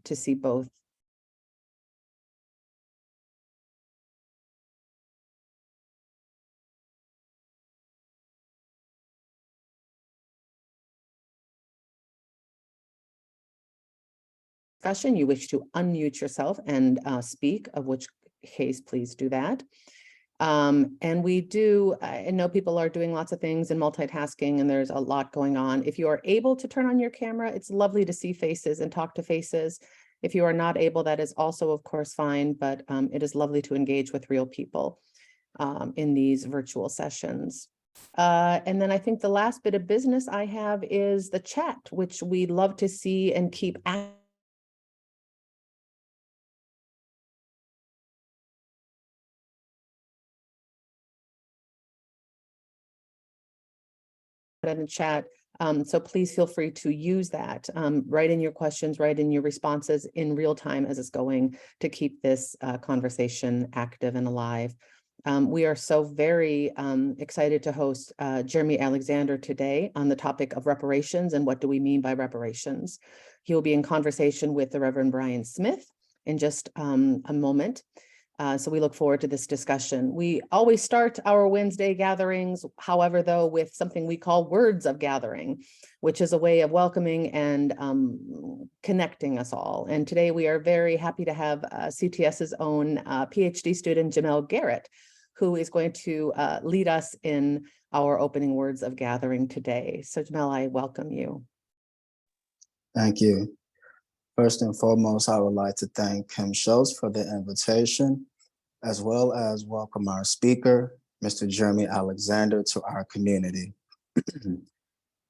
to see both. Discussion, you wish to unmute yourself and speak, of which case please do that. And we do, I know people are doing lots of things and multitasking, and there's a lot going on. If you are able to turn on your camera, it's lovely to see faces and talk to faces. If you are not able, that is also, of course, fine, but it is lovely to engage with real people in these virtual sessions. And then I think the last bit of business I have is the chat, which we love to see and keep active. In the chat. So please feel free to use that. Write in your questions, write in your responses in real time as it's going, to keep this conversation active and alive. We are so very excited to host Jeremy Alexander today on the topic of reparations and what do we mean by reparations. He will be in conversation with the Reverend Brian Smith in just a moment. So we look forward to this discussion. We always start our Wednesday gatherings, however, though, with something we call Words of Gathering, which is a way of welcoming and connecting us all. And today we are very happy to have CTS's own PhD student, Jamel Garrett, who is going to lead us in our opening Words of Gathering today. So Jamel, I welcome you. Thank you. First and foremost, I would like to thank Kim Schultz for the invitation, as well as welcome our speaker, Mr. Jeremy Alexander, to our community.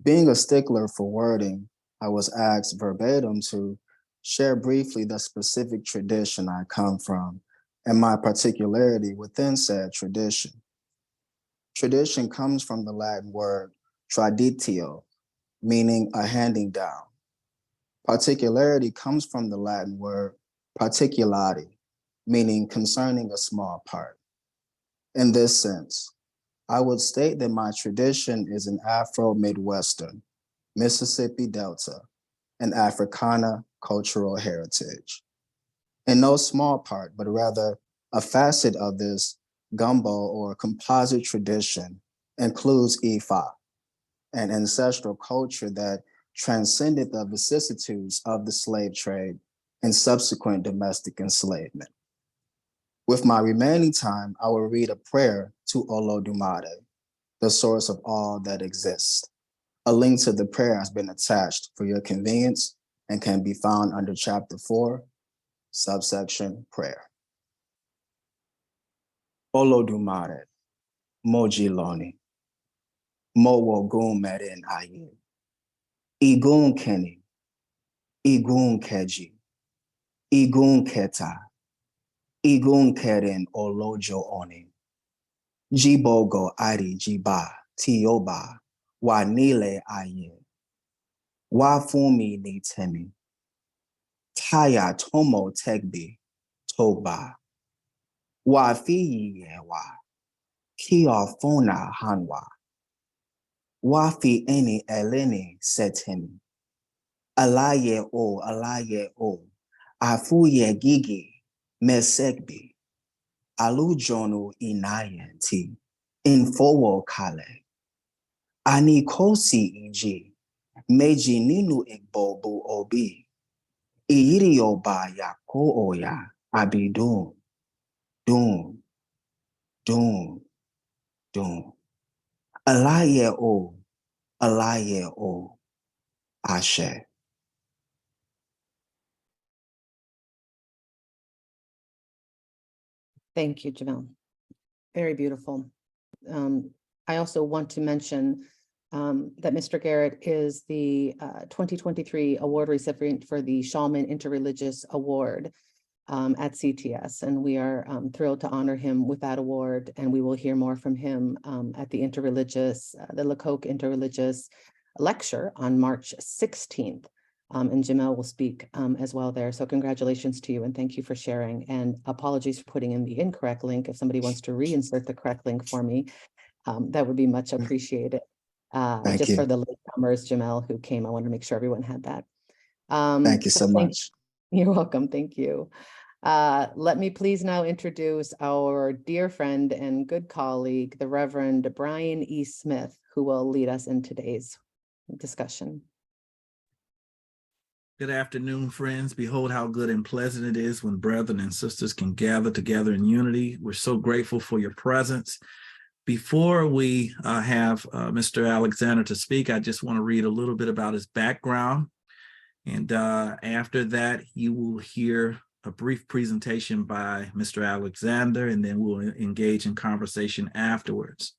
Being a stickler for wording, I was asked verbatim to share briefly the specific tradition I come from and my particularity within said tradition. Tradition comes from the Latin word traditio, meaning a handing down. Particularity comes from the Latin word particulati, meaning concerning a small part. In this sense, I would state that my tradition is an Afro-Midwestern, Mississippi Delta, and Africana cultural heritage. In no small part, but rather a facet of this gumbo or composite tradition includes Ifa, an ancestral culture that transcended the vicissitudes of the slave trade and subsequent domestic enslavement. With my remaining time, I will read a prayer to Olodumare, the source of all that exists. A link to the prayer has been attached for your convenience and can be found under Chapter 4, subsection Prayer. Olodumare, Mojiloni, Mowogun Merin Aye, Igun Kenny, Igun Keji, Igun Keta, Igun Keren Olojo Oni, Jibogo Ari Jiba, Tioba, Wanile Aye, Wafumi Ni Temi, Taya Tomo Tegbi, Toba, Wafi Yewa, Kiofona Hanwa, Wafi Eni Eleni Setemi, Alaye O, Afuye Gigi, Mesegbi, Alujonu Inayenti, Infowo Kale, Anikosi Iji, Meji Ninu Igbobu Obi, Irio Ba Yako Oya, Abidun, Dun, Dun, Dun, Alaye O, Ashe. Thank you, Jamel. Very beautiful. I also want to mention that Mr. Garrett is the 2023 award recipient for the Shulman Interreligious Award at CTS, and we are thrilled to honor him with that award, and we will hear more from him at the Lecoq Interreligious Lecture on March 16th. And Jamel will speak as well there. So congratulations to you and thank you for sharing. And apologies for putting in the incorrect link. If somebody wants to reinsert the correct link for me, that would be much appreciated. Just you. for the latecomers, Jamel, who came, I wanted to make sure everyone had that. Thank you so much. You're welcome. Thank you. Let me please now introduce our dear friend and good colleague, the Reverend Brian E. Smith, who will lead us in today's discussion. Good afternoon, friends. Behold how good and pleasant it is when brethren and sisters can gather together in unity. We're so grateful for your presence. Before we have Mr. Alexander to speak, I just want to read a little bit about his background. And after that, you will hear a brief presentation by Mr. Alexander, and then we'll engage in conversation afterwards.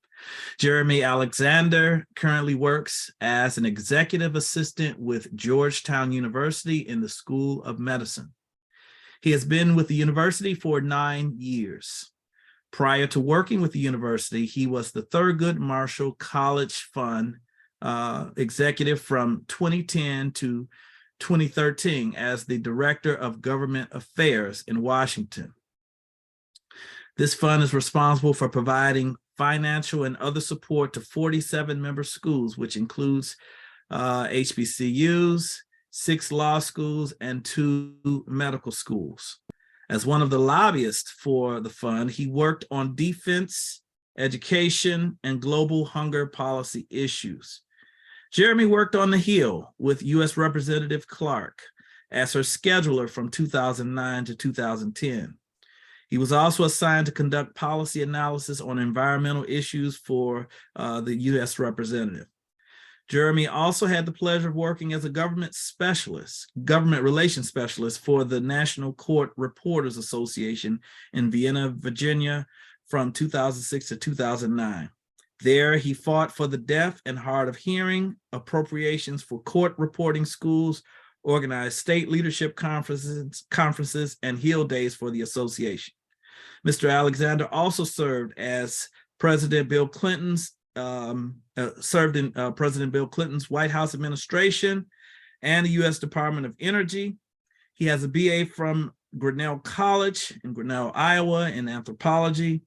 Jeremy Alexander currently works as an executive assistant with Georgetown University in the School of Medicine. He has been with the university for 9 years. Prior to working with the university, he was the Thurgood Marshall College Fund executive from 2010 to 2013 as the Director of Government Affairs in Washington. This fund is responsible for providing financial and other support to 47 member schools, which includes HBCUs, 6 law schools, and 2 medical schools. As one of the lobbyists for the fund, he worked on defense, education, and global hunger policy issues. Jeremy worked on the Hill with U.S. Representative Clark as her scheduler from 2009 to 2010. He was also assigned to conduct policy analysis on environmental issues for the U.S. representative. Jeremy also had the pleasure of working as a government relations specialist for the National Court Reporters Association in Vienna, Virginia, from 2006 to 2009. There, he fought for the deaf and hard of hearing, appropriations for court reporting schools, organized state leadership conferences, and Hill Days for the association. Mr. Alexander also served as President Bill Clinton's President Bill Clinton's White House administration and the U.S. Department of Energy. He has a BA from Grinnell College in Grinnell, Iowa, in anthropology.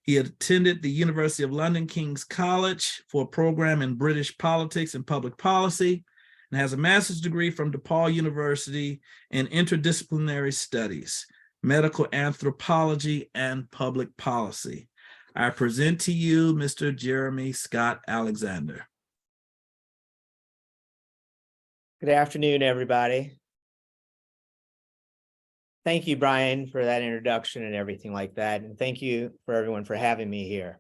He attended the University of London King's College for a program in British politics and public policy, and has a master's degree from DePaul University in interdisciplinary studies, medical anthropology, and public policy. I present to you Mr. Jeremy Scott Alexander. Good afternoon, everybody. Thank you, Brian, for that introduction and everything like that. And thank you for everyone for having me here.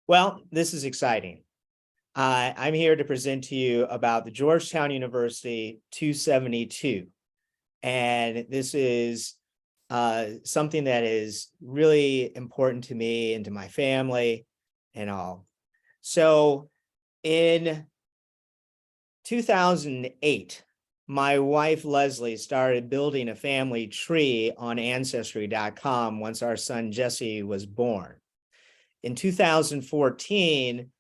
Well, this is exciting. I'm here to present to you about the Georgetown University 272. And this is something that is really important to me and to my family and all. So in 2008, my wife, Leslie, started building a family tree on Ancestry.com once our son, Jesse, was born. In 2014,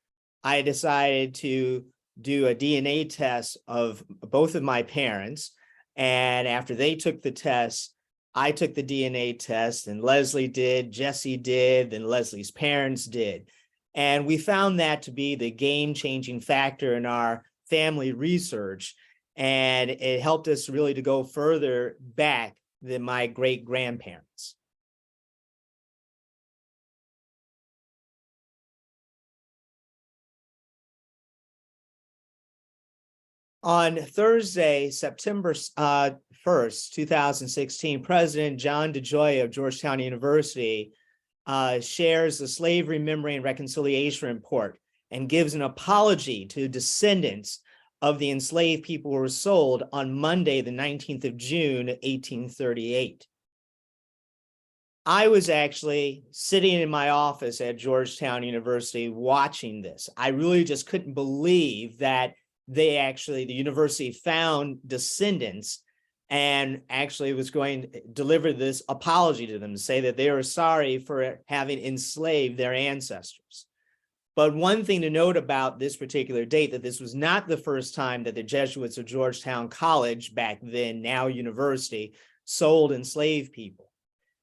I decided to do a DNA test of both of my parents. And after they took the test, I took the DNA test, and Leslie did, Jesse did, then Leslie's parents did. And we found that to be the game-changing factor in our family research. And it helped us really to go further back than my great-grandparents. On Thursday, September 1st, 2016, President John DeJoy of Georgetown University shares the Slavery, Memory, and Reconciliation Report and gives an apology to descendants of the enslaved people who were sold on Monday, the 19th of June, 1838. I was actually sitting in my office at Georgetown University watching this. I really just couldn't believe that the university found descendants and actually was going to deliver this apology to them to say that they were sorry for having enslaved their ancestors. But one thing to note about this particular date, that this was not the first time that the Jesuits of Georgetown College, back then, now university, sold enslaved people.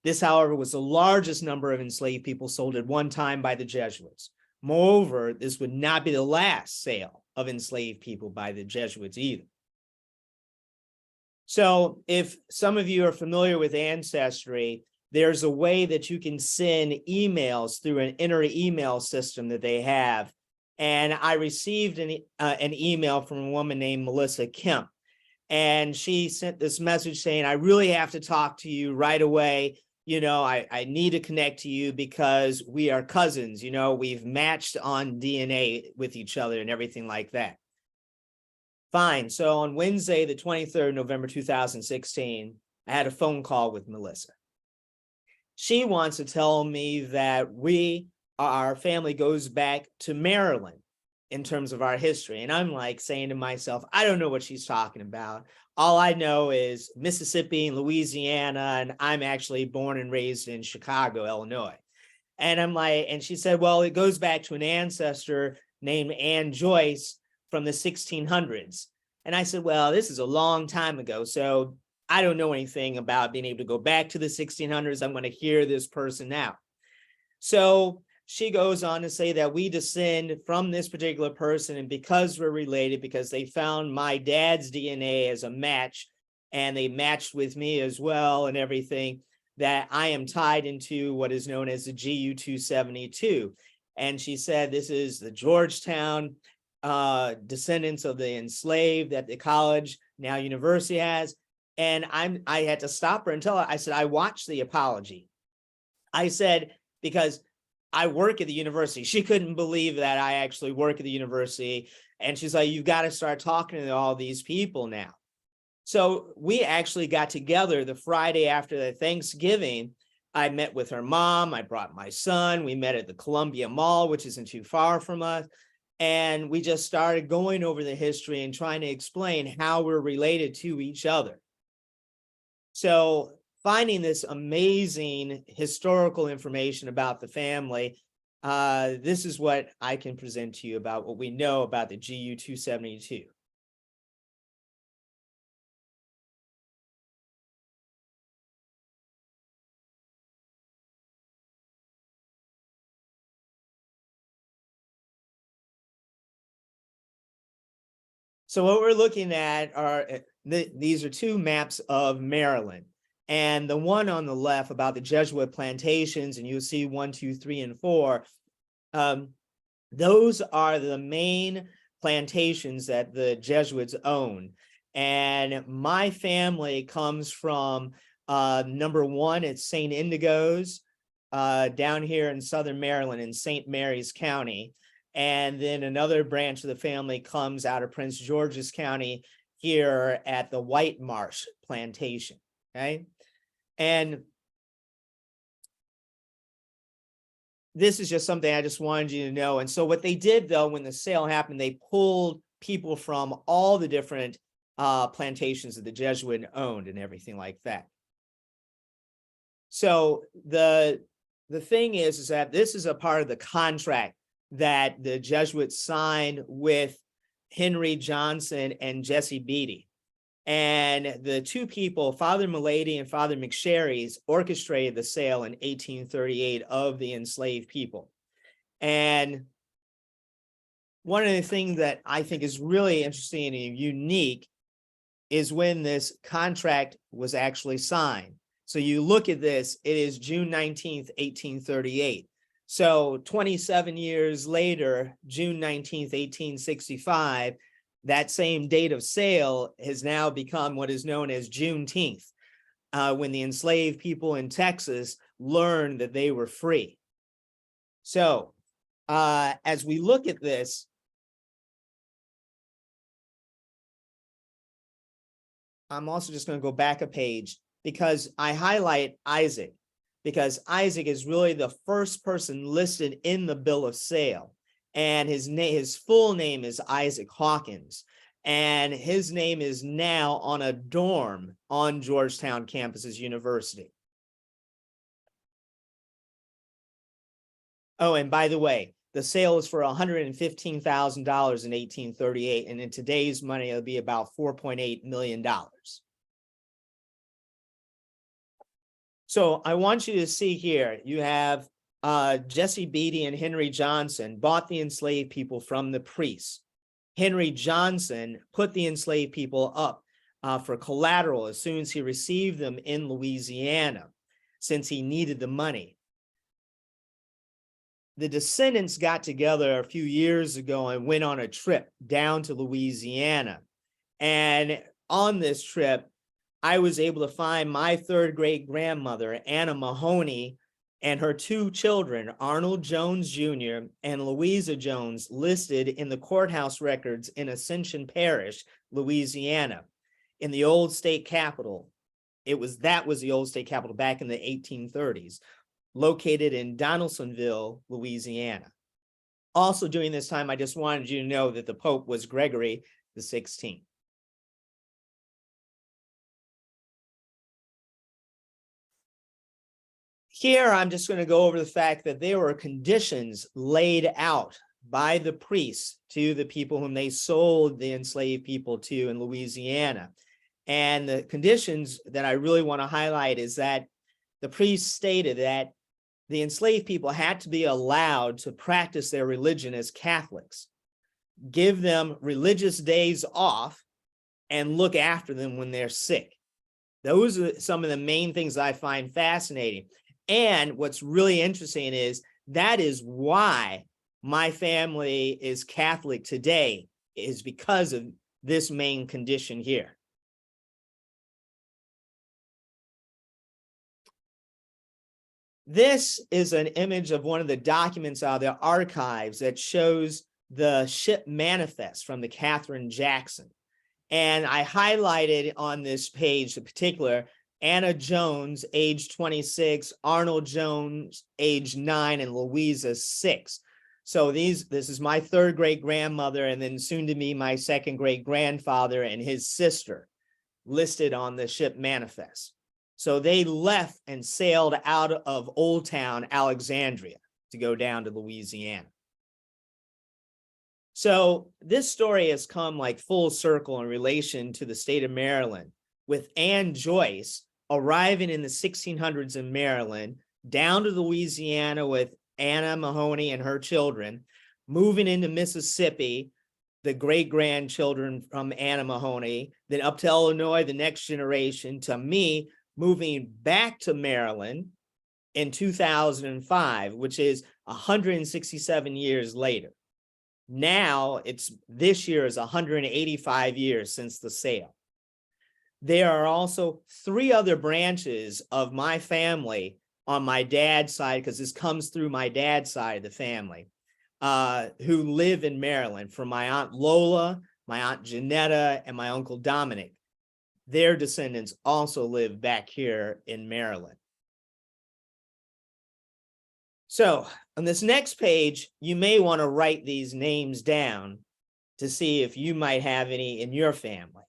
This, however, was the largest number of enslaved people sold at one time by the Jesuits. Moreover, this would not be the last sale of enslaved people by the Jesuits either. So if some of you are familiar with Ancestry, there's a way that you can send emails through an inner email system that they have. And I received an email from a woman named Melissa Kemp. And she sent this message saying, I really have to talk to you right away. You know, I need to connect to you because we are cousins. You know, we've matched on DNA with each other and everything like that. Fine. So on Wednesday, the 23rd, November 2016, I had a phone call with Melissa. She wants to tell me that our family goes back to Maryland in terms of our history. And I'm like saying to myself, I don't know what she's talking about. All I know is Mississippi and Louisiana, and I'm actually born and raised in Chicago, Illinois. And I'm like, and she said, well, it goes back to an ancestor named Anne Joyce from the 1600s. And I said, well, this is a long time ago, so I don't know anything about being able to go back to the 1600s. I'm going to hear this person out. So she goes on to say that we descend from this particular person, and because we're related, because they found my dad's DNA as a match, and they matched with me as well and everything, that I am tied into what is known as the GU 272. And she said, this is the Georgetown descendants of the enslaved that the college, now university, has. And I had to stop her and tell her, I said, I watched the apology. I said, because I work at the university. She couldn't believe that I actually work at the university. And she's like, you've got to start talking to all these people now. So we actually got together the Friday after the Thanksgiving. I met with her mom. I brought my son. We met at the Columbia Mall, which isn't too far from us. And we just started going over the history and trying to explain how we're related to each other. So finding this amazing historical information about the family, this is what I can present to you about what we know about the GU 272. So what we're looking at are, these are two maps of Maryland. And the one on the left about the Jesuit plantations, and you'll see 1, 2, 3, and 4. Those are the main plantations that the Jesuits own. And my family comes from number 1, it's St. Indigo's down here in Southern Maryland in St. Mary's County. And then another branch of the family comes out of Prince George's County here at the White Marsh Plantation, okay? And this is just something I just wanted you to know. And so what they did, though, when the sale happened, they pulled people from all the different plantations that the Jesuit owned and everything like that. So the thing is that this is a part of the contract that the Jesuits signed with Henry Johnson and Jesse Beatty. And the two people, Father Milady and Father McSherry's, orchestrated the sale in 1838 of the enslaved people. And one of the things that I think is really interesting and unique is when this contract was actually signed. So you look at this, it is June 19th, 1838. So 27 years later, June 19th, 1865, that same date of sale has now become what is known as Juneteenth, when the enslaved people in Texas learned that they were free. So as we look at this, I'm also just going to go back a page because I highlight Isaac, because Isaac is really the first person listed in the bill of sale. And his full name is Isaac Hawkins. And his name is now on a dorm on Georgetown campus's university. Oh, and by the way, the sale was for $115,000 in 1838. And in today's money, it'll be about $4.8 million. So I want you to see here, you have Jesse Beatty and Henry Johnson bought the enslaved people from the priests. Henry Johnson put the enslaved people up for collateral as soon as he received them in Louisiana, since he needed the money. The descendants got together a few years ago and went on a trip down to Louisiana. And on this trip, I was able to find my third great grandmother, Anna Mahoney, and her two children, Arnold Jones Jr. and Louisa Jones, listed in the courthouse records in Ascension Parish, Louisiana, in the old state capitol. That was the old state capitol back in the 1830s, located in Donaldsonville, Louisiana. Also during this time, I just wanted you to know that the Pope was Gregory the 16th. Here, I'm just going to go over the fact that there were conditions laid out by the priests to the people whom they sold the enslaved people to in Louisiana. And the conditions that I really want to highlight is that the priests stated that the enslaved people had to be allowed to practice their religion as Catholics, give them religious days off, and look after them when they're sick. Those are some of the main things I find fascinating. And what's really interesting is that is why my family is Catholic today, is because of this main condition here. This is an image of one of the documents out of the archives that shows the ship manifest from the Catherine Jackson. And I highlighted on this page in particular Anna Jones, age 26, Arnold Jones, age 9, and Louisa 6. So this is my third great grandmother, and then soon to be my second great grandfather and his sister listed on the ship manifest. So they left and sailed out of Old Town, Alexandria, to go down to Louisiana. So this story has come like full circle in relation to the state of Maryland, with Anne Joyce arriving in the 1600s in Maryland, down to Louisiana with Anna Mahoney and her children, moving into Mississippi, the great-grandchildren from Anna Mahoney, then up to Illinois, the next generation, to me, moving back to Maryland in 2005, which is 167 years later. Now, this year is 185 years since the sale. There are also 3 other branches of my family on my dad's side, because this comes through my dad's side of the family, who live in Maryland, from my Aunt Lola, my Aunt Janetta, and my Uncle Dominic. Their descendants also live back here in Maryland. So on this next page, you may want to write these names down to see if you might have any in your family.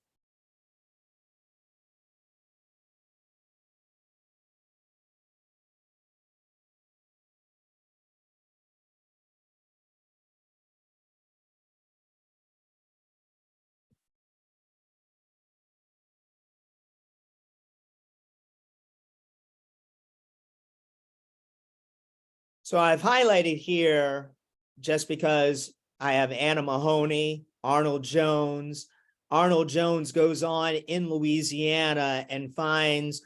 So I've highlighted here just because I have Anna Mahoney, Arnold Jones. Arnold Jones goes on in Louisiana and finds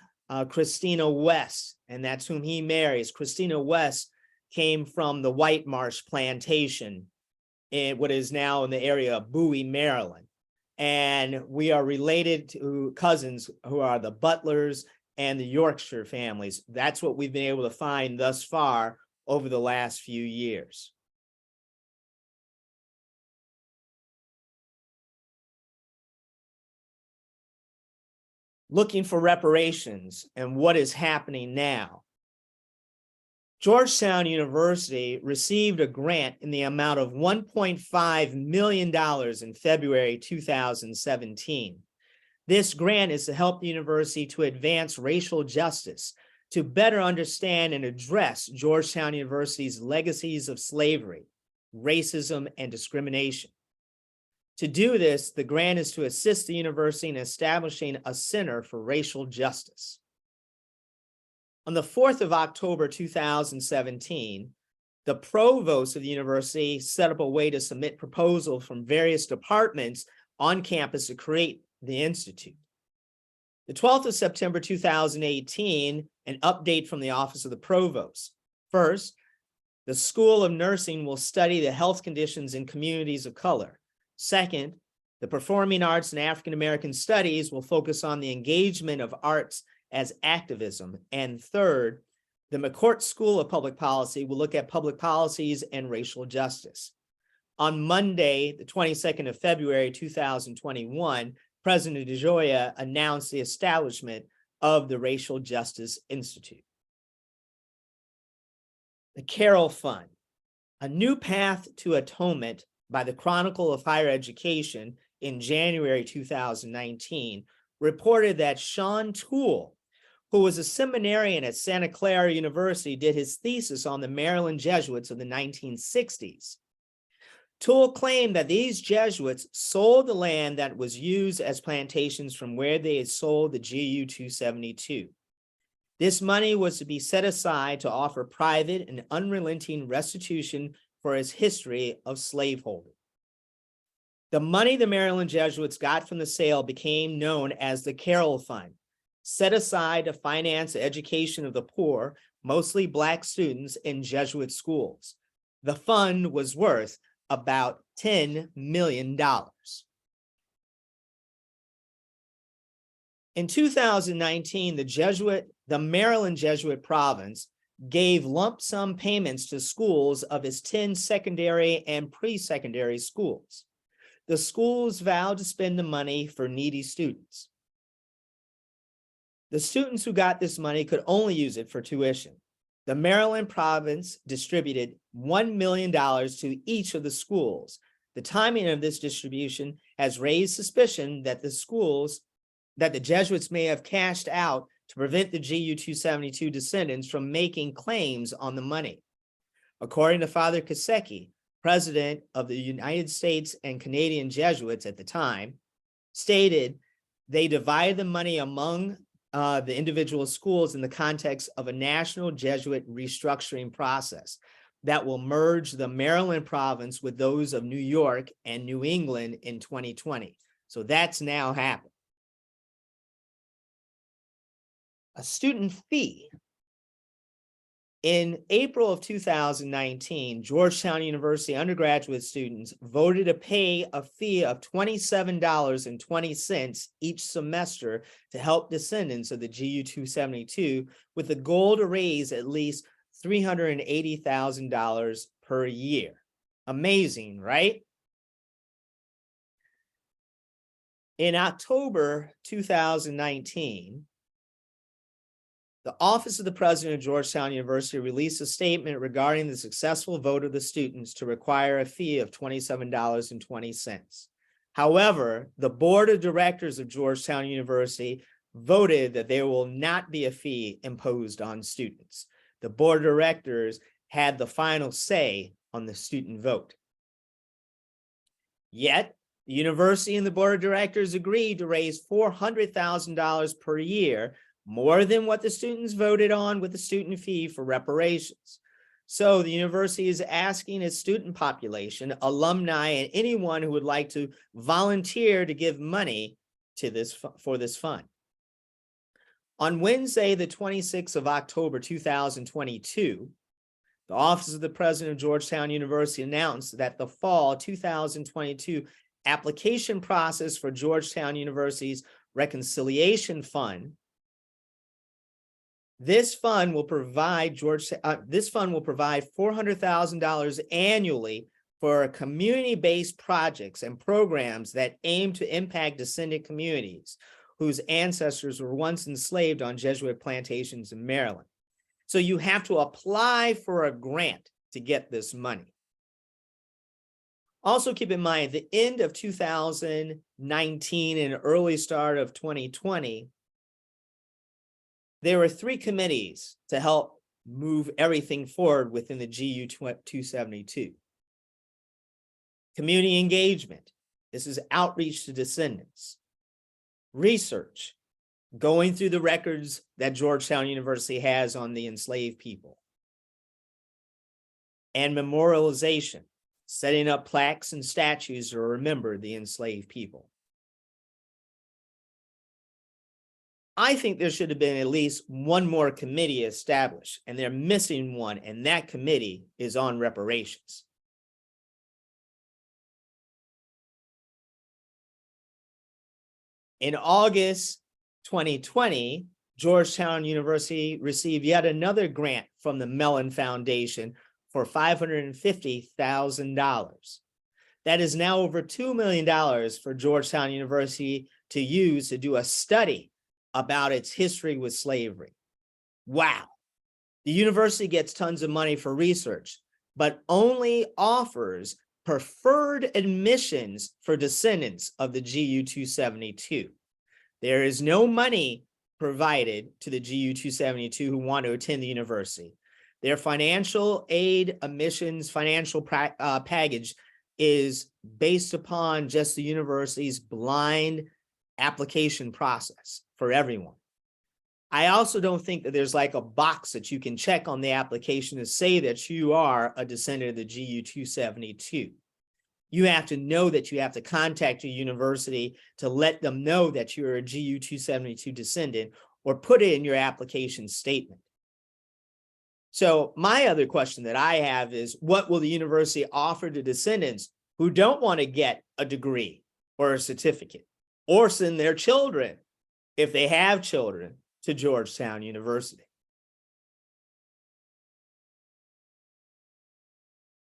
Christina West, and that's whom he marries. Christina West came from the White Marsh Plantation in what is now in the area of Bowie, Maryland. And we are related to cousins who are the Butlers and the Yorkshire families. That's what we've been able to find thus far over the last few years. Looking for reparations and what is happening now. Georgetown University received a grant in the amount of $1.5 million in February 2017. This grant is to help the university to advance racial justice, to better understand and address Georgetown University's legacies of slavery, racism, and discrimination. To do this, the grant is to assist the university in establishing a Center for Racial Justice. On the 4th of October 2017, the provost of the university set up a way to submit proposals from various departments on campus to create the institute. The 12th of September 2018, an update from the Office of the Provost. First, the School of Nursing will study the health conditions in communities of color. Second, the Performing Arts and African American Studies will focus on the engagement of arts as activism. And third, the McCourt School of Public Policy will look at public policies and racial justice. On Monday, the 22nd of February, 2021, President DeGioia announced the establishment of the Racial Justice Institute. The Carroll Fund, a new path to atonement by the Chronicle of Higher Education in January 2019, reported that Sean Toole, who was a seminarian at Santa Clara University, did his thesis on the Maryland Jesuits of the 1960s. Toole claimed that these Jesuits sold the land that was used as plantations from where they had sold the GU 272. This money was to be set aside to offer private and unrelenting restitution for its history of slaveholding. The money the Maryland Jesuits got from the sale became known as the Carroll Fund, set aside to finance the education of the poor, mostly Black students in Jesuit schools. The fund was worth about $10 million. In 2019, the Maryland Jesuit province gave lump sum payments to schools of its 10 secondary and pre-secondary schools. The schools vowed to spend the money for needy students. The students who got this money could only use it for tuition. The Maryland province distributed $1 million to each of the schools. The timing of this distribution has raised suspicion that the Jesuits may have cashed out to prevent the GU 272 descendants from making claims on the money. According to Father Kaseki, president of the United States and Canadian Jesuits at the time, stated they divided the money among the individual schools in the context of a national Jesuit restructuring process that will merge the Maryland province with those of New York and New England in 2020. So that's now happened. A student fee. In April of 2019, Georgetown University undergraduate students voted to pay a fee of $27.20 each semester to help descendants of the GU 272 with the goal to raise at least $380,000 per year. Amazing, right? In October 2019, the Office of the President of Georgetown University released a statement regarding the successful vote of the students to require a fee of $27.20. However, the board of directors of Georgetown University voted that there will not be a fee imposed on students. The board of directors had the final say on the student vote. Yet, the university and the board of directors agreed to raise $400,000 per year, more than what the students voted on with the student fee for reparations. So the university is asking its student population, alumni, and anyone who would like to volunteer to give money to for this fund. On Wednesday, the 26th of October, 2022, the Office of the President of Georgetown University announced that the fall 2022 application process for Georgetown University's Reconciliation Fund. This fund will provide $400,000 annually for community-based projects and programs that aim to impact descendant communities whose ancestors were once enslaved on Jesuit plantations in Maryland. So you have to apply for a grant to get this money. Also keep in mind, at the end of 2019 and early start of 2020, there were 3 committees to help move everything forward within the GU 272. Community engagement. This is outreach to descendants. Research, going through the records that Georgetown University has on the enslaved people. And memorialization, setting up plaques and statues to remember the enslaved people. I think there should have been at least one more committee established, and they're missing one, and that committee is on reparations. In August 2020, Georgetown University received yet another grant from the Mellon Foundation for $550,000. That is now over $2 million for Georgetown University to use to do a study about its history with slavery. Wow. The university gets tons of money for research, but only offers preferred admissions for descendants of the GU 272. There is no money provided to the GU 272 who want to attend the university. Their financial aid admissions financial package is based upon just the university's blind application process for everyone. I also don't think that there's like a box that you can check on the application to say that you are a descendant of the GU 272. You have to know that you have to contact your university to let them know that you're a GU 272 descendant, or put it in your application statement. So my other question that I have is, what will the university offer to descendants who don't want to get a degree or a certificate, or send their children, if they have children, to Georgetown University?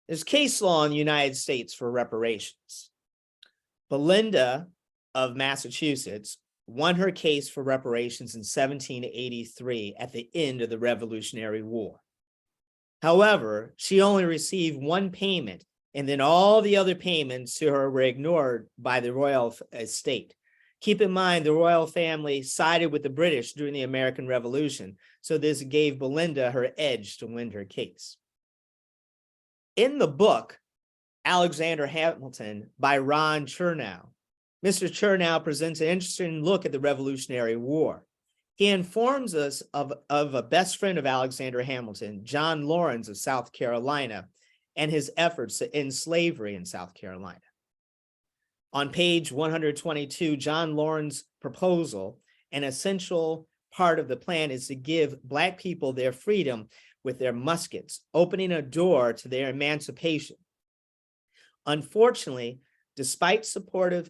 There's case law in the United States for reparations. Belinda of Massachusetts won her case for reparations in 1783 at the end of the Revolutionary War. However, she only received one payment, and then all the other payments to her were ignored by the royal estate. Keep in mind, the royal family sided with the British during the American Revolution, so this gave Belinda her edge to win her case. In the book, Alexander Hamilton by Ron Chernow, Mr. Chernow presents an interesting look at the Revolutionary War. He informs us of a best friend of Alexander Hamilton, John Lawrence of South Carolina, and his efforts to end slavery in South Carolina. On page 122, John Lawrence's proposal, an essential part of the plan, is to give Black people their freedom with their muskets, opening a door to their emancipation. Unfortunately, despite supportive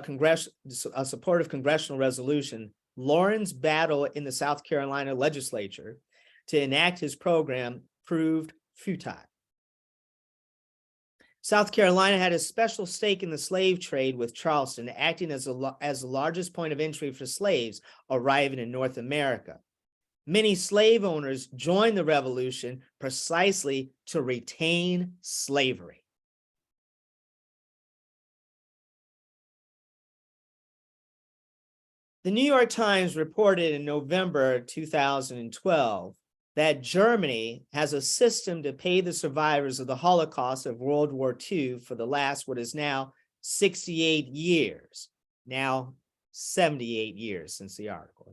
congressional resolution, Lawrence battled in the South Carolina legislature to enact his program proved futile. South Carolina had a special stake in the slave trade, with Charleston acting as the largest point of entry for slaves arriving in North America. Many slave owners joined the revolution precisely to retain slavery. The New York Times reported in November 2012 that Germany has a system to pay the survivors of the Holocaust of World War II for the last, what is now 68 years, now 78 years since the article.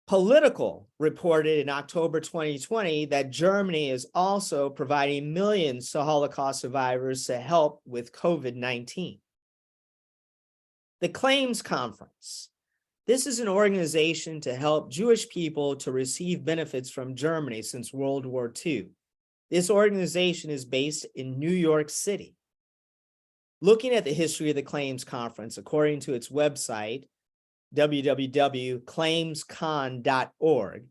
Political reported in October 2020 that Germany is also providing millions to Holocaust survivors to help with COVID-19. The Claims Conference. This is an organization to help Jewish people to receive benefits from Germany since World War II. This organization is based in New York City. Looking at the history of the Claims Conference, according to its website, www.claimscon.org,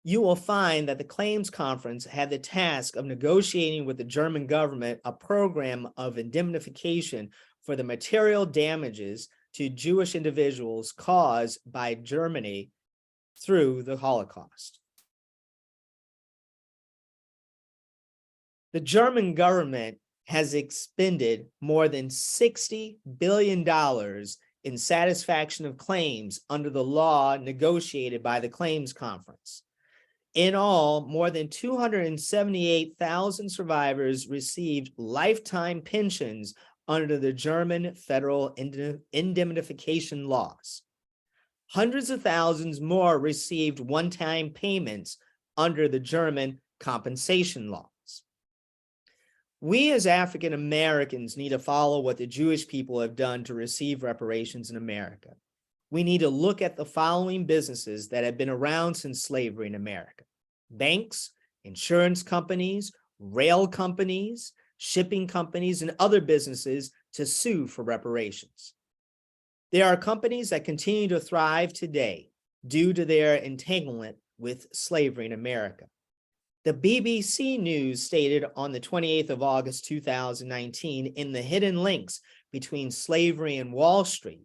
you will find that the Claims Conference had the task of negotiating with the German government a program of indemnification for the material damages to Jewish individuals caused by Germany through the Holocaust. The German government has expended more than $60 billion in satisfaction of claims under the law negotiated by the Claims Conference. In all, more than 278,000 survivors received lifetime pensions under the German federal indemnification laws. Hundreds of thousands more received one-time payments under the German compensation laws. We as African Americans need to follow what the Jewish people have done to receive reparations in America. We need to look at the following businesses that have been around since slavery in America: banks, insurance companies, rail companies, shipping companies, and other businesses to sue for reparations. There are companies that continue to thrive today due to their entanglement with slavery in America. The BBC News stated on the 28th of August, 2019, in the hidden links between slavery and Wall Street,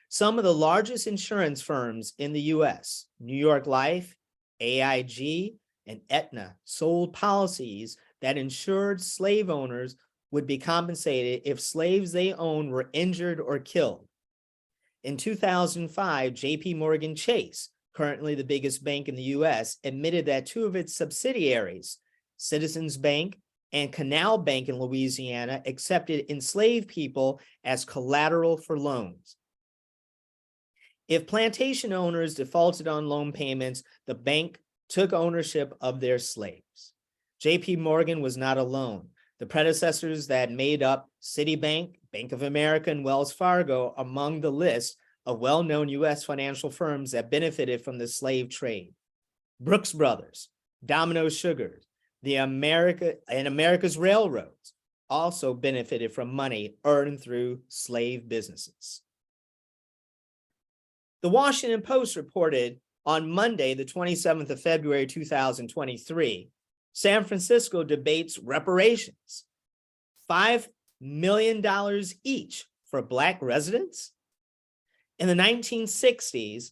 some of the largest insurance firms in the US, New York Life, AIG, and Aetna, sold policies that ensured slave owners would be compensated if slaves they owned were injured or killed. In 2005, JP Morgan Chase, currently the biggest bank in the US, admitted that two of its subsidiaries, Citizens Bank and Canal Bank in Louisiana, accepted enslaved people as collateral for loans. If plantation owners defaulted on loan payments, the bank took ownership of their slaves. JP Morgan was not alone. The predecessors that made up Citibank, Bank of America, and Wells Fargo among the list of well-known US financial firms that benefited from the slave trade. Brooks Brothers, Domino Sugar, America's railroads also benefited from money earned through slave businesses. The Washington Post reported on Monday, the 27th of February, 2023, San Francisco debates reparations, $5 million each for Black residents. In the 1960s,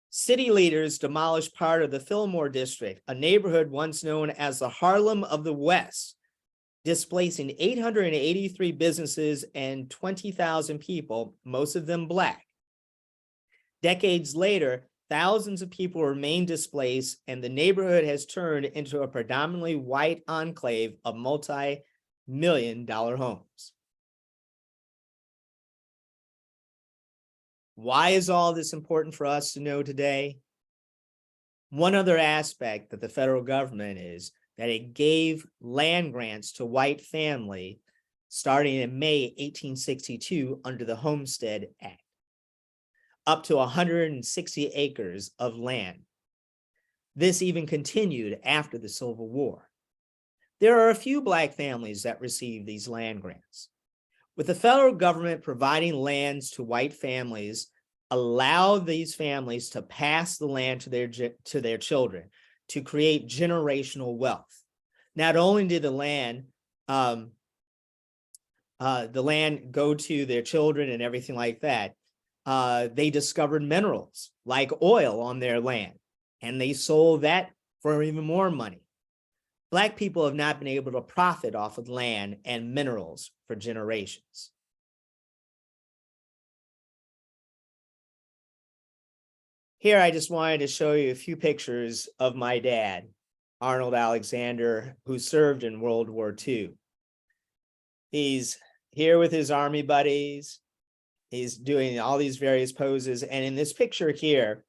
city leaders demolished part of the Fillmore district, a neighborhood once known as the Harlem of the West, displacing 883 businesses and 20,000 people, most of them Black. Decades later, thousands of people remain displaced, and the neighborhood has turned into a predominantly white enclave of multi-million-dollar homes. Why is all this important for us to know today? One other aspect that the federal government is that it gave land grants to white family starting in May 1862 under the Homestead Act, up to 160 acres of land. This even continued after the Civil War. There are a few Black families that receive these land grants. With the federal government providing lands to white families, allow these families to pass the land to their children to create generational wealth. Not only did the land go to their children and everything like that, they discovered minerals like oil on their land, and they sold that for even more money. Black people have not been able to profit off of land and minerals for generations. Here, I just wanted to show you a few pictures of my dad, Arnold Alexander, who served in World War II. He's here with his Army buddies. He's doing all these various poses. And in this picture here,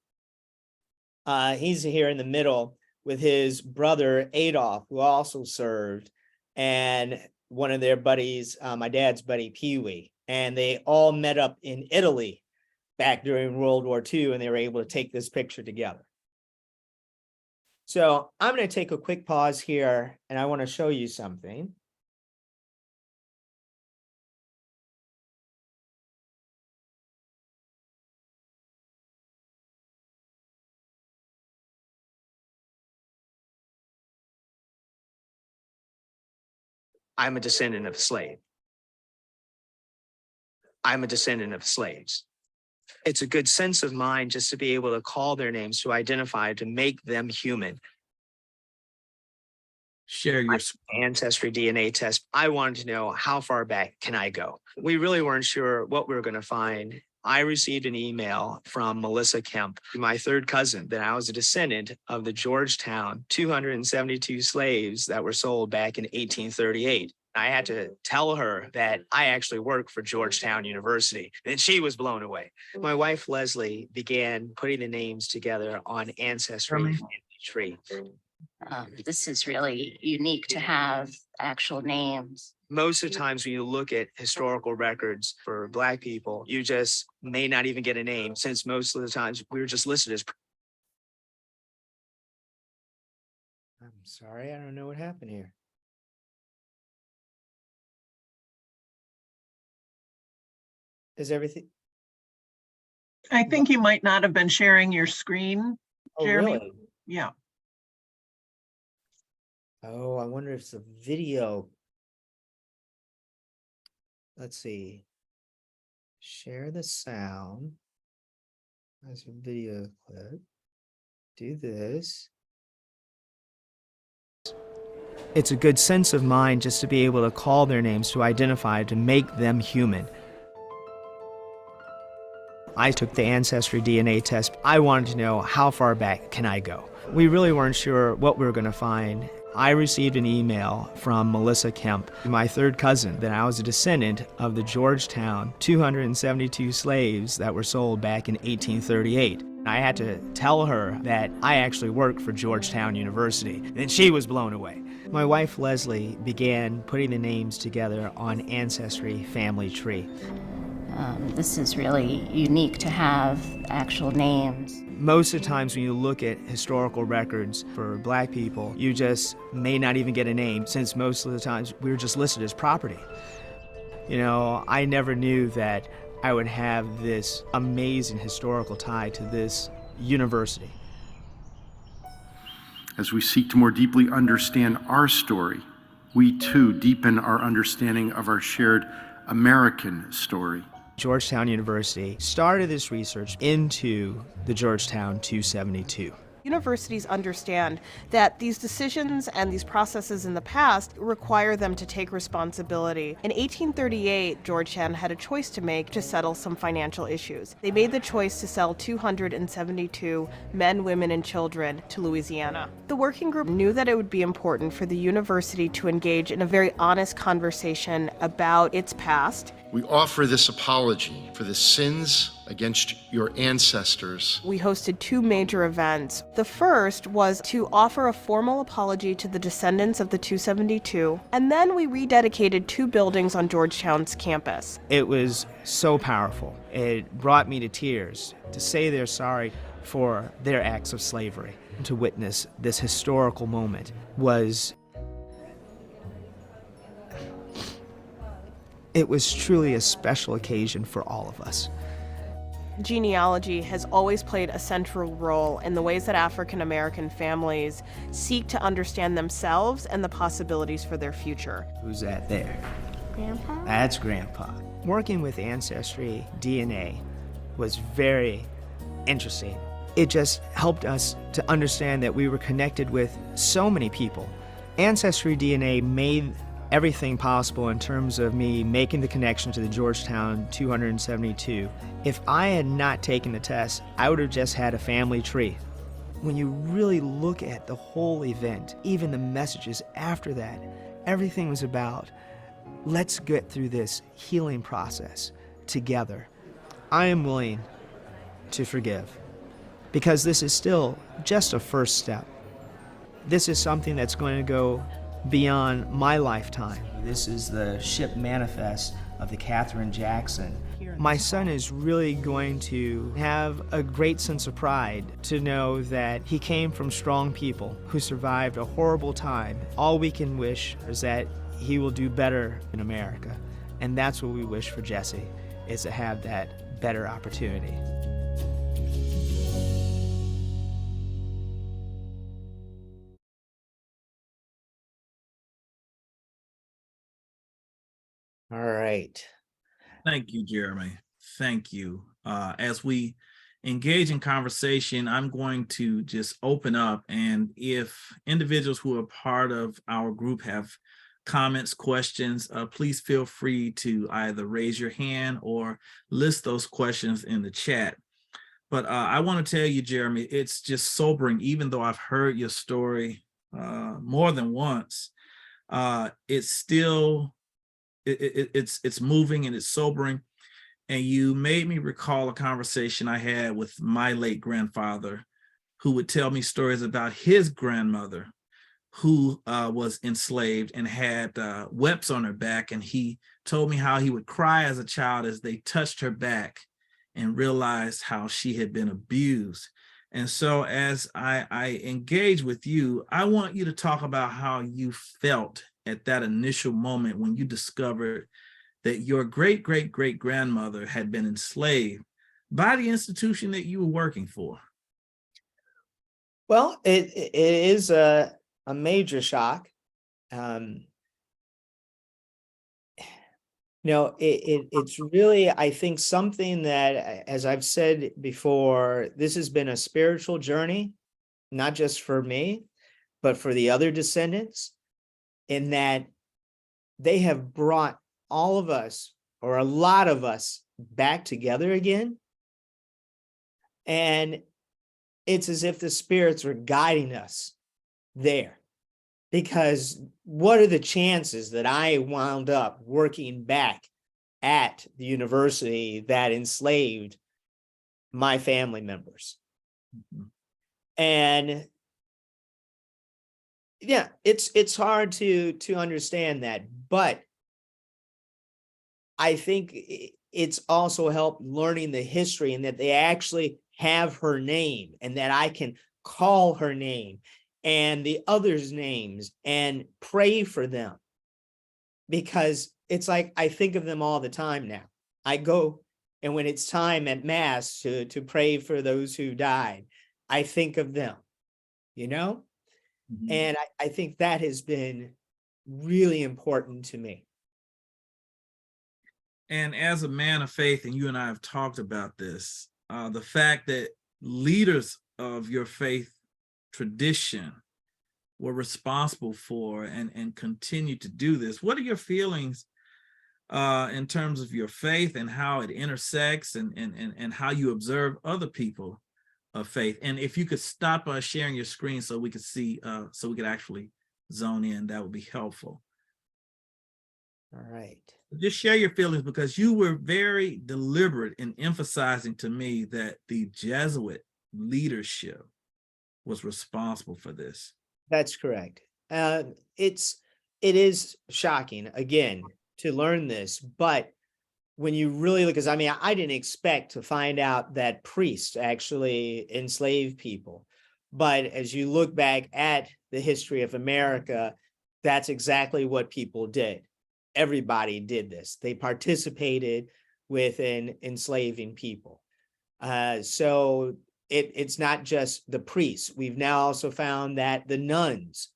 he's here in the middle with his brother Adolf, who also served, and one of their buddies, my dad's buddy, Pee Wee. And they all met up in Italy back during World War II, and they were able to take this picture together. So I'm going to take a quick pause here, and I want to show you something. I'm a descendant of a slave. I'm a descendant of slaves. It's a good sense of mind just to be able to call their names, to identify, to make them human. Share your Ancestry DNA test. I wanted to know, how far back can I go? We really weren't sure what we were going to find. I received an email from Melissa Kemp, my third cousin, that I was a descendant of the Georgetown 272 slaves that were sold back in 1838. I had to tell her that I actually work for Georgetown University, and she was blown away. My wife, Leslie, began putting the names together on Ancestry Family Tree. This is really unique to have actual names. Most of the times when you look at historical records for Black people, you just may not even get a name, since most of the times we were just listed as. I'm sorry, I don't know what happened here. Is everything? I think you might not have been sharing your screen, Oh, Jeremy. really? Yeah. Oh, I wonder if it's a video. Let's see. Share the sound. That's a video clip. Do this. It's a good sense of mind just to be able to call their names, to identify, to make them human. I took the Ancestry DNA test. I wanted to know, how far back can I go? We really weren't sure what we were going to find. I received an email from Melissa Kemp, my third cousin, that I was a descendant of the Georgetown 272 slaves that were sold back in 1838. I had to tell her that I actually worked for Georgetown University, and she was blown away. My wife Leslie began putting the names together on Ancestry Family Tree. This is really unique to have actual names. Most of the times when you look at historical records for Black people, you just may not even get a name, since most of the times we were just listed as property. You know, I never knew that I would have this amazing historical tie to this university. As we seek to more deeply understand our story, we too deepen our understanding of our shared American story. Georgetown University started this research into the Georgetown 272. Universities understand that these decisions and these processes in the past require them to take responsibility. In 1838, Georgetown had a choice to make to settle some financial issues. They made the choice to sell 272 men, women, and children to Louisiana. The working group knew that it would be important for the university to engage in a very honest conversation about its past. We offer this apology for the sins against your ancestors. We hosted two major events. The first was to offer a formal apology to the descendants of the 272, and then we rededicated two buildings on Georgetown's campus. It was so powerful. It brought me to tears to say they're sorry for their acts of slavery. To witness this historical moment was it was truly a special occasion for all of us. Genealogy has always played a central role in the ways that African American families seek to understand themselves and the possibilities for their future. Who's that there? Grandpa? That's Grandpa. Working with Ancestry DNA was very interesting. It just helped us to understand that we were connected with so many people. Ancestry DNA made everything possible in terms of me making the connection to the Georgetown 272. If I had not taken the test, I would have just had a family tree. When you really look at the whole event, even the messages after that, everything was about, let's get through this healing process together. I am willing to forgive, because this is still just a first step. This is something that's going to go beyond my lifetime. This is the ship manifest of the Katherine Jackson. My son is really going to have a great sense of pride to know that he came from strong people who survived a horrible time. All we can wish is that he will do better in America. And that's what we wish for Jesse, is to have that better opportunity. All right. Thank you, Jeremy. Thank you. As we engage in conversation, I'm going to just open up, and if individuals who are part of our group have comments, questions, please feel free to either raise your hand or list those questions in the chat. But I want to tell you, Jeremy, it's just sobering. Even though I've heard your story more than once, it's still it's moving and it's sobering. And you made me recall a conversation I had with my late grandfather, who would tell me stories about his grandmother who was enslaved and had webs on her back. And he told me how he would cry as a child as they touched her back and realized how she had been abused. And so as I engage with you, I want you to talk about how you felt at that initial moment when you discovered that your great-great-great-grandmother had been enslaved by the institution that you were working for. Well, it is a major shock. It's really, I think, something that, as I've said before, this has been a spiritual journey, not just for me, but for the other descendants, in that they have brought all of us, or a lot of us, back together again. And it's as if the spirits are guiding us there. Because what are the chances that I wound up working back at the university that enslaved my family members? Mm-hmm. And yeah, it's hard to understand that, but I think it's also helped learning the history, and that they actually have her name, and that I can call her name and the others' names and pray for them, because it's like I think of them all the time now. I go, and when it's time at Mass to pray for those who died, I think of them, you know? Mm-hmm. And I think that has been really important to me. And as a man of faith, and you and I have talked about this, the fact that leaders of your faith tradition were responsible for and continue to do this. What are your feelings in terms of your faith and how it intersects and how you observe other people of faith? And if you could stop sharing your screen so we could see, so we could actually zone in, that would be helpful. All right. Just share your feelings, because you were very deliberate in emphasizing to me that the Jesuit leadership was responsible for this. That's correct. It is shocking, again, to learn this, but when you really look, because I mean, I didn't expect to find out that priests actually enslaved people. But as you look back at the history of America, that's exactly what people did. Everybody did this. They participated within enslaving people. So it's not just the priests. We've now also found that the nuns,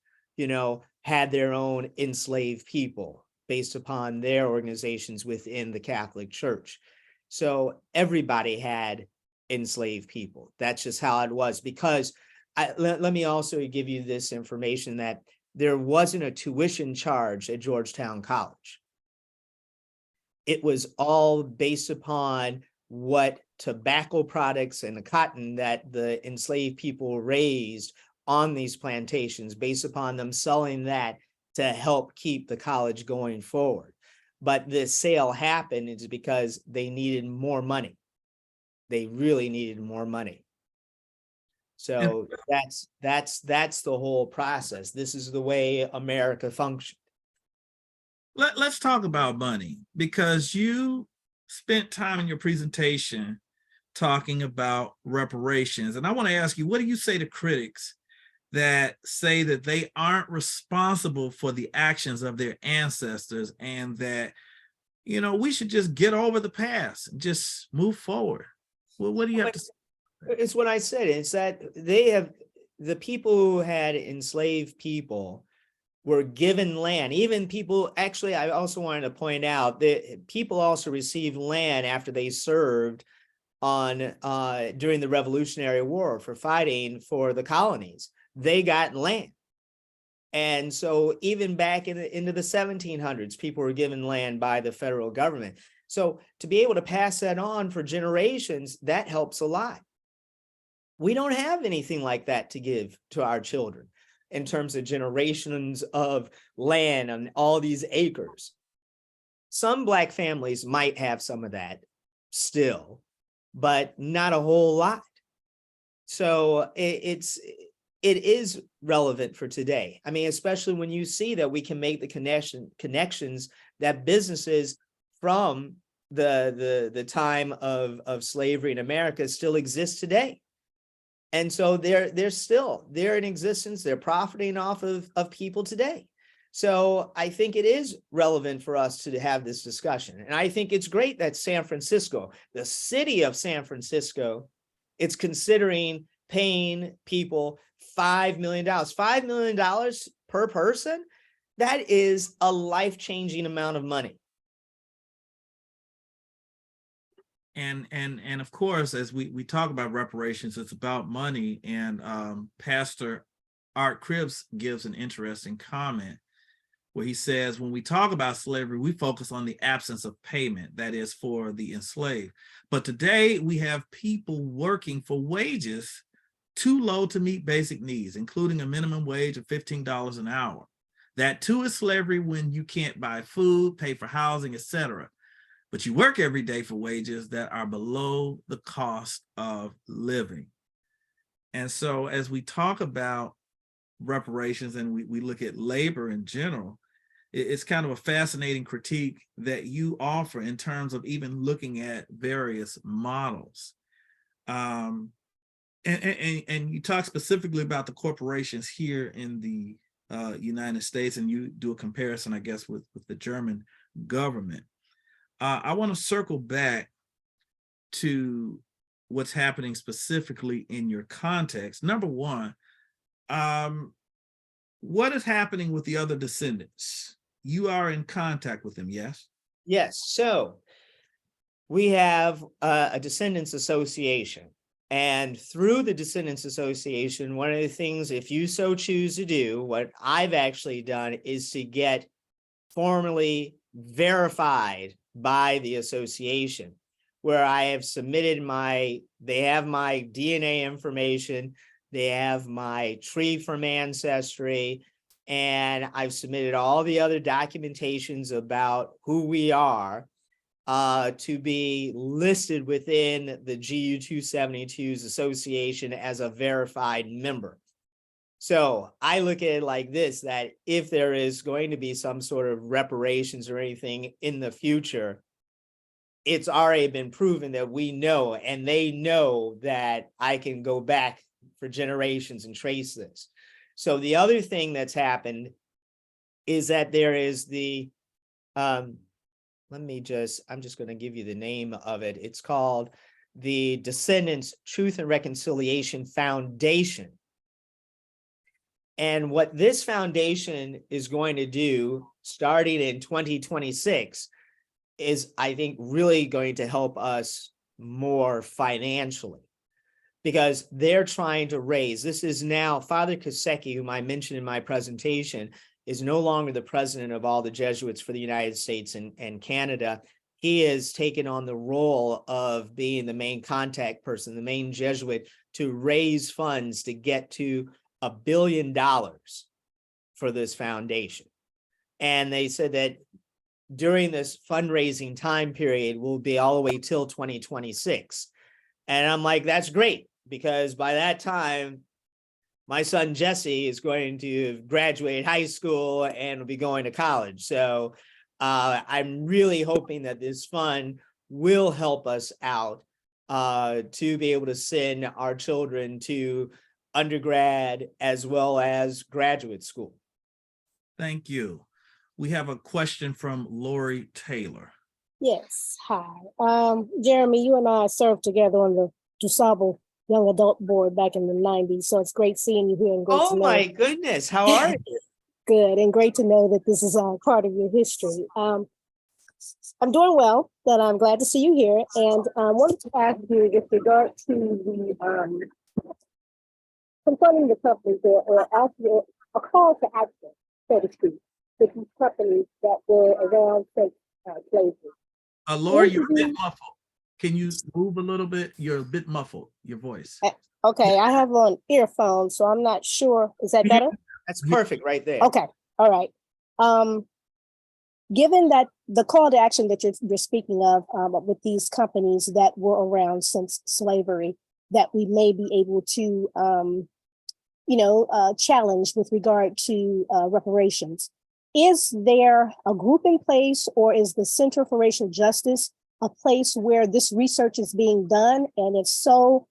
had their own enslaved people based upon their organizations within the Catholic Church. So everybody had enslaved people. That's just how it was. Because let me also give you this information, that there wasn't a tuition charge at Georgetown College. It was all based upon what tobacco products and the cotton that the enslaved people raised on these plantations, based upon them selling that to help keep the college going forward. But this sale happened is because they needed more money. They really needed more money. So that's the whole process. This is the way America functioned. Let's talk about money, because you spent time in your presentation talking about reparations. And I want to ask you, what do you say to critics that say that they aren't responsible for the actions of their ancestors, and that, we should just get over the past and just move forward? Well, what do you have to say? It's what I said. It's that the people who had enslaved people were given land. Even people, actually, I also wanted to point out that people also received land after they served during the Revolutionary War for fighting for the colonies. They got land. And so even back into the 1700s, people were given land by the federal government. So to be able to pass that on for generations, that helps a lot. We don't have anything like that to give to our children in terms of generations of land and all these acres. Some Black families might have some of that still, but not a whole lot. So it is relevant for today. I mean, especially when you see that we can make the connections that businesses from the time of slavery in America still exist today. And so they're in existence. They're profiting off of people today. So I think it is relevant for us to have this discussion. And I think it's great that San Francisco, the city of San Francisco, it's considering paying people $5 million. $5 million per person, that is a life-changing amount of money. And of course, as we talk about reparations, it's about money. And Pastor Art Cribbs gives an interesting comment where he says, when we talk about slavery, we focus on the absence of payment, that is for the enslaved. But today we have people working for wages too low to meet basic needs, including a minimum wage of $15 an hour. That too is slavery when you can't buy food, pay for housing, etc. But you work every day for wages that are below the cost of living. And so as we talk about reparations and we look at labor in general, it's kind of a fascinating critique that you offer in terms of even looking at various models. And you talk specifically about the corporations here in the United States, and you do a comparison, I guess, with the German government. I want to circle back to what's happening specifically in your context. Number one, what is happening with the other descendants? You are in contact with them, yes? Yes. So we have a Descendants Association. And through the Descendants Association, one of the things, if you so choose to do, what I've actually done is to get formally verified by the association, where I have submitted they have my DNA information, they have my tree from Ancestry, and I've submitted all the other documentations about who we are to be listed within the GU 272's association as a verified member. So I look at it like this, that if there is going to be some sort of reparations or anything in the future, it's already been proven that we know, and they know that I can go back for generations and trace this. So the other thing that's happened is that there is the, I'm just going to give you the name of it. It's called the Descendants Truth and Reconciliation Foundation. And what this foundation is going to do, starting in 2026, is, I think, really going to help us more financially, because they're trying to raise, this is now Father Kosecki, whom I mentioned in my presentation, is no longer the president of all the Jesuits for the United States and Canada. He has taken on the role of being the main contact person, the main Jesuit, to raise funds to get to $1 billion for this foundation. And they said that during this fundraising time period will be all the way till 2026. And I'm like, that's great, because by that time, my son Jesse is going to graduate high school and will be going to college. So I'm really hoping that this fund will help us out to be able to send our children to undergrad as well as graduate school. Thank you. We have a question from Lori Taylor. Yes, hi. Jeremy, you and I served together on the DuSable Young Adult Board back in the 90s, so it's great seeing you here and great to know. My goodness, how are you? Good, and great to know that this is part of your history. I'm doing well, that I'm glad to see you here, and I wanted to ask you with regard to the confronting the companies or actually a call to action, so to speak, with these companies that were around since slavery. Laura, you're a bit muffled. Can you move a little bit? You're a bit muffled, your voice. Okay, I have on earphones, so I'm not sure. Is that better? That's perfect right there. Okay, all right. Given that the call to action that you're speaking of with these companies that were around since slavery, that we may be able to, challenge with regard to reparations. Is there a group in place, or is the Center for Racial Justice a place where this research is being done? And if so,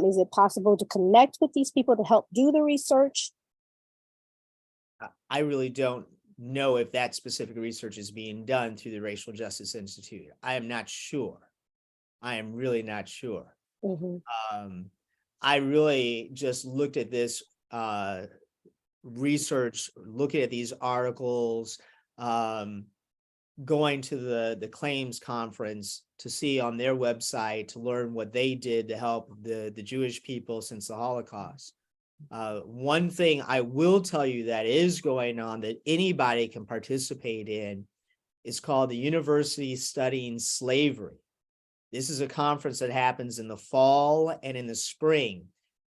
is it possible to connect with these people to help do the research? I really don't know if that specific research is being done through the Racial Justice Institute. I am not sure. I am really not sure. I really just looked at this research, looking at these articles, going to the claims conference to see on their website, to learn what they did to help the Jewish people since the Holocaust. One thing I will tell you that is going on that anybody can participate in is called the University Studying Slavery. This is a conference that happens in the fall and in the spring.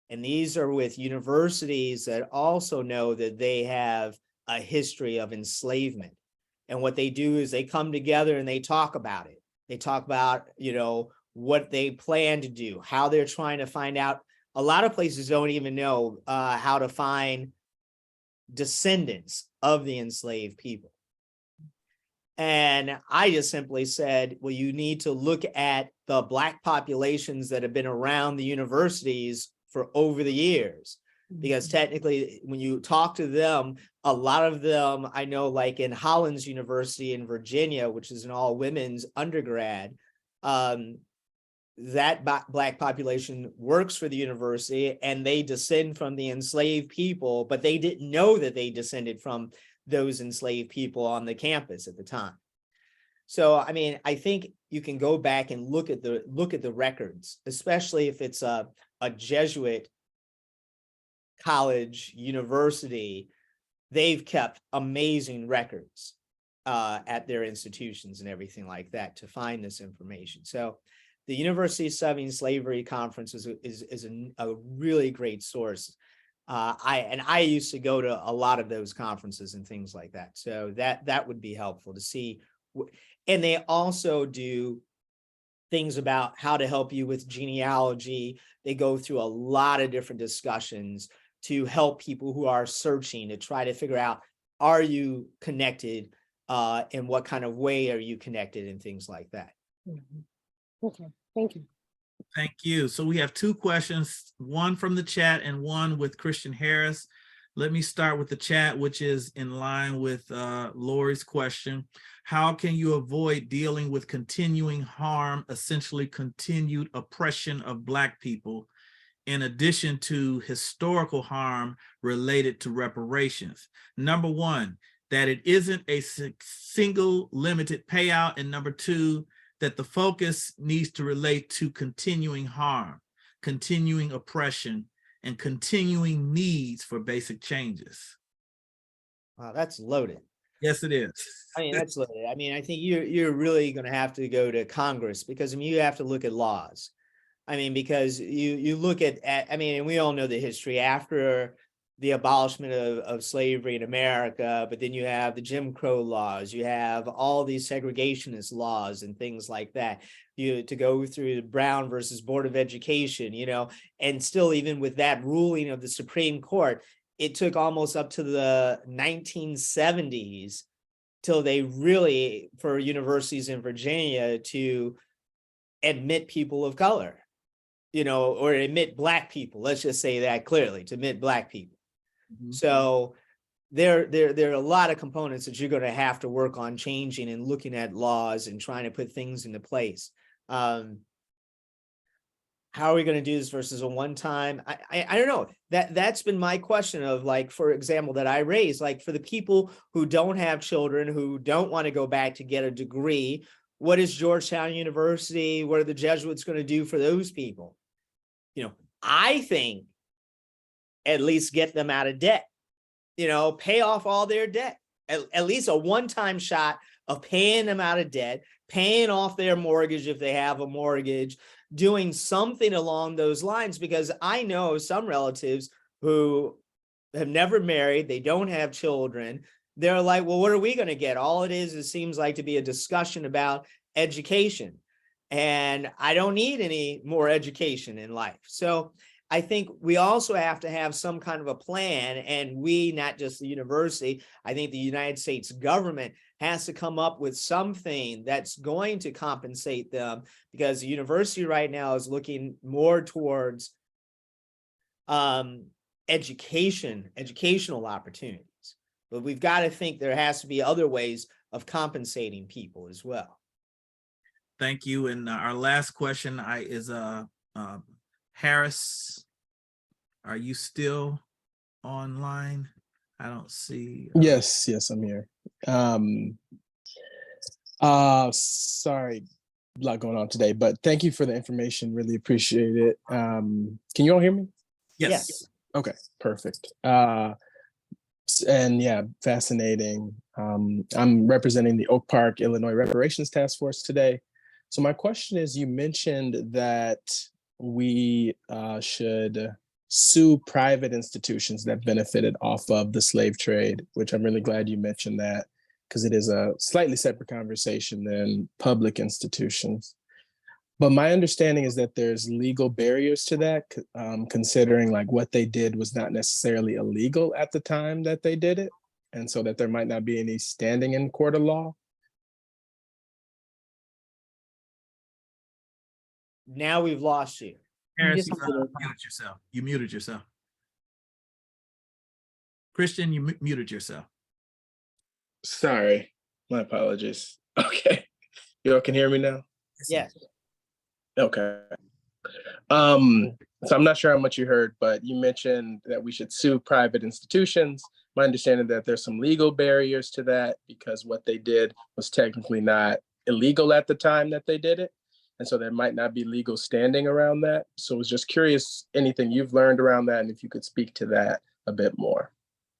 And these are with universities that also know that they have a history of enslavement. And what they do is they come together and they talk about it. They talk about, what they plan to do, how they're trying to find out. A lot of places don't even know how to find descendants of the enslaved people. And I just simply said, well, you need to look at the Black populations that have been around the universities for over the years, because technically when you talk to them, a lot of them, I know, like in Hollins University in Virginia, which is an all women's undergrad, that Black population works for the university and they descend from the enslaved people, but they didn't know that they descended from those enslaved people on the campus at the time. So, I mean, I think you can go back and look at the records, especially if it's a Jesuit college, university. They've kept amazing records at their institutions and everything like that to find this information. So the University Studying Slavery Conference is a really great source. I used to go to a lot of those conferences and things like that. So that would be helpful to see. And they also do things about how to help you with genealogy. They go through a lot of different discussions to help people who are searching to try to figure out, are you connected? In what kind of way are you connected, and things like that. Okay, thank you. Thank you. So we have two questions, one from the chat and one with Christian Harris. Let me start with the chat, which is in line with Lori's question. How can you avoid dealing with continuing harm, essentially continued oppression of Black people, in addition to historical harm related to reparations? Number one, that it isn't a single limited payout. And number two, that the focus needs to relate to continuing harm, continuing oppression, and continuing needs for basic changes. Wow, that's loaded. Yes, it is. I mean, that's loaded. I mean, I think you're really going to have to go to Congress, because I mean, you have to look at laws. I mean, because you look at I mean, and we all know the history after the abolishment of slavery in America, but then you have the Jim Crow laws, you have all these segregationist laws and things like that. To go through the Brown versus Board of Education, and still, even with that ruling of the Supreme Court, it took almost up to the 1970s till they really, for universities in Virginia, to admit people of color, or admit Black people. Let's just say that clearly, to admit Black people. Mm-hmm. So there are a lot of components that you're going to have to work on changing and looking at laws and trying to put things into place. How are we going to do this versus a one-time? I don't know. That's been my question of, like, for example, that I raised, like, for the people who don't have children, who don't want to go back to get a degree, what is Georgetown University, what are the Jesuits going to do for those people? I think at least get them out of debt, pay off all their debt, at least a one-time shot of paying them out of debt, paying off their mortgage if they have a mortgage, doing something along those lines, because I know some relatives who have never married, they don't have children. They're like, well, what are we going to get? All it seems like to be a discussion about education. and I don't need any more education in life. So I think we also have to have some kind of a plan, and we, not just the university, I think the United States government has to come up with something that's going to compensate them, because the university right now is looking more towards educational opportunities. But we've got to think there has to be other ways of compensating people as well. Thank you. And our last question is Harris, are you still online? I don't see. Yes, I'm here. Sorry, a lot going on today, but thank you for the information. Really appreciate it. Can you all hear me? Yes. Okay, perfect. And yeah, fascinating. I'm representing the Oak Park, Illinois Reparations Task Force today. So my question is, you mentioned that we should sue private institutions that benefited off of the slave trade, which I'm really glad you mentioned that, because it is a slightly separate conversation than public institutions. But my understanding is that there's legal barriers to that, considering like what they did was not necessarily illegal at the time that they did it. And so that there might not be any standing in court of law. Now we've lost you. Harris, you muted yourself. You muted yourself. Christian, you muted yourself. Sorry, my apologies. Okay, you all can hear me now? Yes. Okay. So I'm not sure how much you heard, but you mentioned that we should sue private institutions. My understanding that there's some legal barriers to that because what they did was technically not illegal at the time that they did it. And so there might not be legal standing around that. So I was just curious, anything you've learned around that, and if you could speak to that a bit more.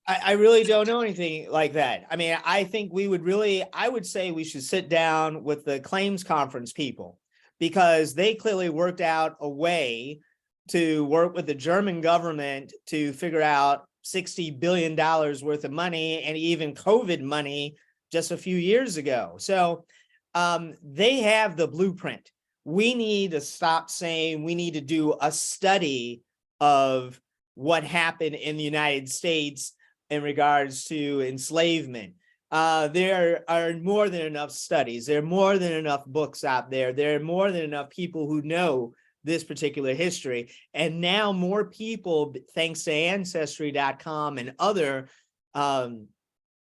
I really don't know anything like that. I mean, I think I would say we should sit down with the claims conference people, because they clearly worked out a way to work with the German government to figure out $60 billion worth of money, and even COVID money just a few years ago. So they have the blueprint. We need to stop saying we need to do a study of what happened in the United States in regards to enslavement. There are more than enough studies. There are more than enough books out there. There are more than enough people who know this particular history. And now more people, thanks to Ancestry.com and other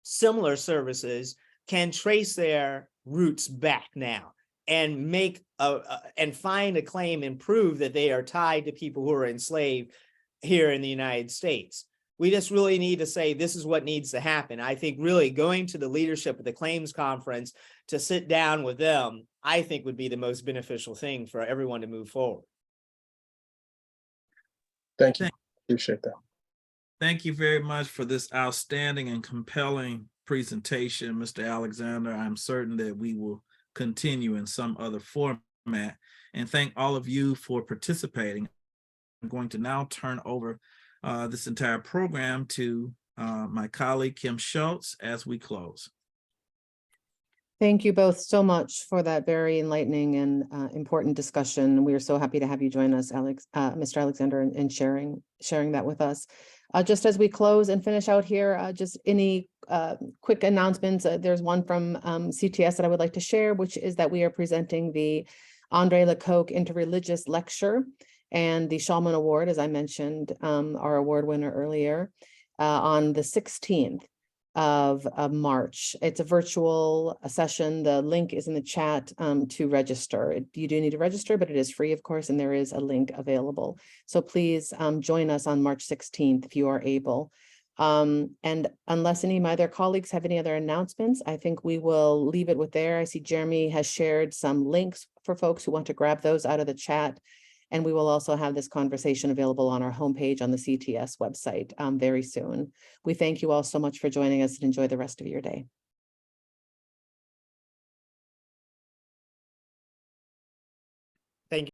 similar services, can trace their roots back now and make and find a claim and prove that they are tied to people who are enslaved here in the United States. We just really need to say this is what needs to happen. I think really going to the leadership of the claims conference to sit down with them, I think would be the most beneficial thing for everyone to move forward. Thank you. Appreciate that. Thank you very much for this outstanding and compelling presentation, Mr. Alexander. I'm certain that we will continue in some other format, and thank all of you for participating. I'm going to now turn over this entire program to my colleague, Kim Schultz, as we close. Thank you both so much for that very enlightening and important discussion. We are so happy to have you join us, Mr. Alexander, and sharing that with us. Just as we close and finish out here, just any quick announcements. There's one from CTS that I would like to share, which is that we are presenting the Andre Lecoq Interreligious Lecture and the Shulman Award, as I mentioned, our award winner earlier, on the 16th of March. It's a virtual session. The link is in the chat to register. You do need to register, but it is free, of course, and there is a link available. So please join us on March 16th if you are able. And unless any of my other colleagues have any other announcements, I think we will leave it with there. I see Jeremy has shared some links for folks who want to grab those out of the chat. And we will also have this conversation available on our homepage on the CTS website very soon. We thank you all so much for joining us and enjoy the rest of your day.